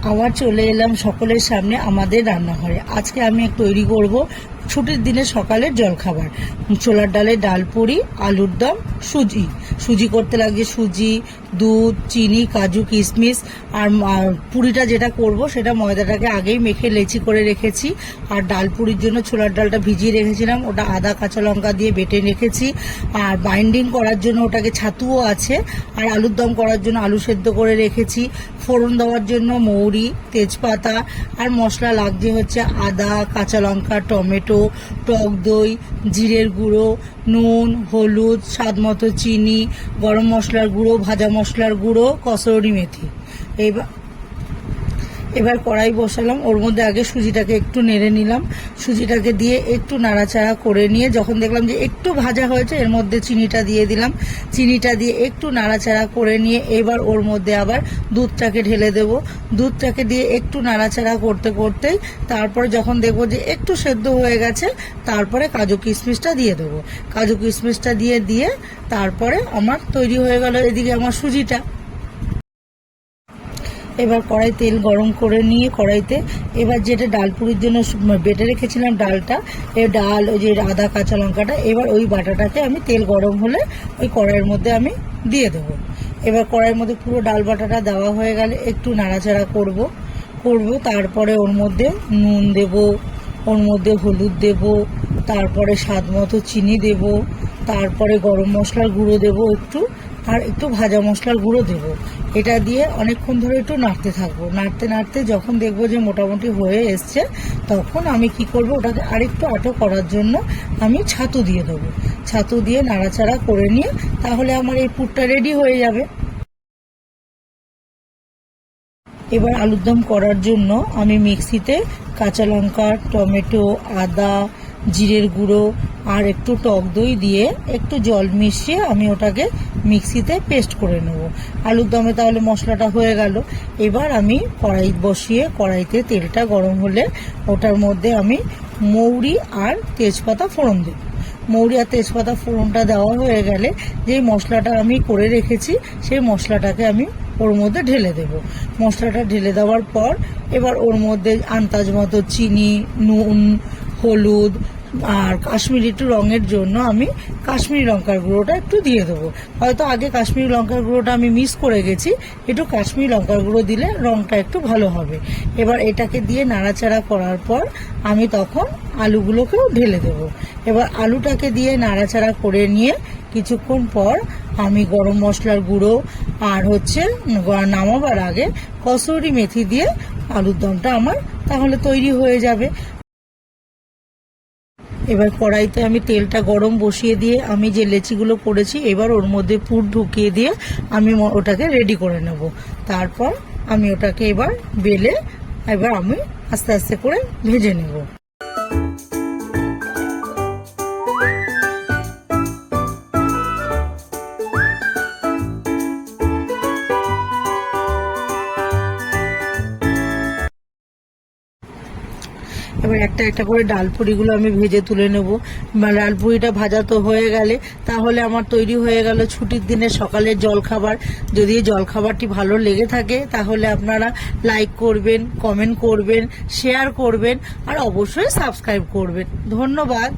আবার চলে এলাম সকলের সামনে আমাদের রান্নাঘরে। আজকে আমি তৈরি করব ছুটির দিনে সকালের জলখাবার। ছোলার ডালের ডাল পুরি, আলুর দম, সুজি করতে লাগছে সুজি, দুধ, চিনি, কাজু, কিশমিশ। আর পুরিটা যেটা করব সেটা ময়দাটাকে আগেই মেখে লেচি করে রেখেছি। আর ডাল পুরির জন্য ছোলার ডালটা ভিজিয়ে রেখেছিলাম, ওটা আদা কাঁচা লঙ্কা দিয়ে বেটে রেখেছি। আর বাইন্ডিং করার জন্য ওটাকে ছাতুও আছে। আর আলুর দম করার জন্য আলু সেদ্ধ করে রেখেছি। ফোড়ন দেওয়ার জন্য মৌরি, তেজপাতা আর মশলা লাগছে হচ্ছে আদা, কাঁচা লঙ্কা, টমেটো, টক দই, জিরের গুঁড়ো, নুন, হলুদ, স্বাদ মতো চিনি, গরম মশলার গুঁড়ো, ভাজা মশলার গুঁড়ো, কসুরি মেথি। এবার কড়াই বসালাম, ওর মধ্যে আগে সুজিটাকে একটু নেড়ে নিলাম। সুজিটাকে দিয়ে একটু নাড়াচাড়া করে নিয়ে যখন দেখলাম যে একটু ভাজা হয়েছে, এর মধ্যে চিনিটা দিয়ে দিলাম। চিনিটা দিয়ে একটু নাড়াচাড়া করে নিয়ে এবার ওর মধ্যে আবার দুধটাকে ঢেলে দেব। দুধটাকে দিয়ে একটু নাড়াচাড়া করতে করতেই তারপরে যখন দেখবো যে একটু সেদ্ধ হয়ে গেছে, তারপরে কাজু কিশমিশটা দিয়ে দেবো। কাজু কিশমিশটা দিয়ে তারপরে আমার তৈরি হয়ে গেল এদিকে আমার সুজিটা। এবার কড়াই তেল গরম করে নিয়ে কড়াইতে এবার যেটা ডাল পুরির জন্য বেটে রেখেছিলাম ডালটা, এই ডাল, ওই যে আদা কাঁচা লঙ্কাটা, এবার ওই বাটাটাকে আমি তেল গরম হলে ওই কড়াইয়ের মধ্যে আমি দিয়ে দেবো। এবার কড়াইয়ের মধ্যে পুরো ডাল বাটাটা দেওয়া হয়ে গেলে একটু নাড়াচাড়া করব। তারপরে ওর মধ্যে নুন দেব, ওর মধ্যে হলুদ দেব, তারপরে স্বাদ মতো চিনি দেব, তারপরে গরম মশলার গুঁড়ো দেব একটু, আর একটু ভাজা মশলার গুঁড়ো দেব। এটা দিয়ে অনেকক্ষণ ধরে একটু নাড়তে থাকবো। নাড়তে যখন দেখবো যে মোটামুটি হয়ে এসছে, তখন আমি কি করব, ওটাকে আরেকটু আটো করার জন্য আমি ছাতু দিয়ে দেবো। ছাতু দিয়ে নাড়াচাড়া করে নিয়ে তাহলে আমার এই পুরটা রেডি হয়ে যাবে। এবার আলুর দম করার জন্য আমি মিক্সিতে কাঁচা লঙ্কা, টমেটো, আদা, জিরের গুঁড়ো আর একটু টক দই দিয়ে একটু জল মিশিয়ে আমি ওটাকে মিক্সিতে পেস্ট করে নেব। আলুর দমে তাহলে মশলাটা হয়ে গেল। এবার আমি কড়াই বসিয়ে কড়াইতে তেলটা গরম হলে ওটার মধ্যে আমি মৌরি আর তেজপাতা ফোড়ন দেব। মৌরি আর তেজপাতা ফোড়নটা দেওয়া হয়ে গেলে যেই মশলাটা আমি করে রেখেছি সেই মশলাটাকে আমি ওর মধ্যে ঢেলে দেব। মশলাটা ঢেলে দেওয়ার পর এবার ওর মধ্যে আন্দাজ মতো চিনি, নুন, হলুদ আর কাশ্মীরি একটু রঙের জন্য আমি কাশ্মীরি লঙ্কার গুঁড়োটা একটু দিয়ে দেবো। হয়তো আগে কাশ্মীরি লঙ্কার গুঁড়োটা আমি মিক্স করে গেছি, একটু কাশ্মীরি লঙ্কার গুঁড়ো দিলে রঙটা একটু ভালো হবে। এবার এটাকে দিয়ে নাড়াচাড়া করার পর আমি তখন আলুগুলোকেও ঢেলে দেবো। এবার আলুটাকে দিয়ে নাড়াচাড়া করে নিয়ে কিছুক্ষণ পর আমি গরম মশলার গুঁড়ো আর হচ্ছে নামাবার আগে কসুরি মেথি দিয়ে আলুর দমটা আমার তাহলে তৈরি হয়ে যাবে। এবার কড়াইতে আমি তেলটা গরম বসিয়ে দিয়ে আমি যে লেচিগুলো করেছি এবার ওর মধ্যে পুর ঢুকিয়ে দিয়ে আমি ওটাকে রেডি করে নেব। তারপর আমি ওটাকে এবার বেলে এবার আমি আস্তে আস্তে করে ভেজে নেব। এবার একটা একটা করে ডালপুরিগুলো আমি ভেজে তুলে নেব। ডালপুরিটা ভাজা তো হয়ে গেলে তাহলে আমার তৈরি হয়ে গেল ছুটির দিনে সকালের জলখাবার। যদি এই জলখাবারটি ভালো লেগে থাকে তাহলে আপনারা লাইক করবেন, কমেন্ট করবেন, শেয়ার করবেন আর অবশ্যই সাবস্ক্রাইব করবেন। ধন্যবাদ।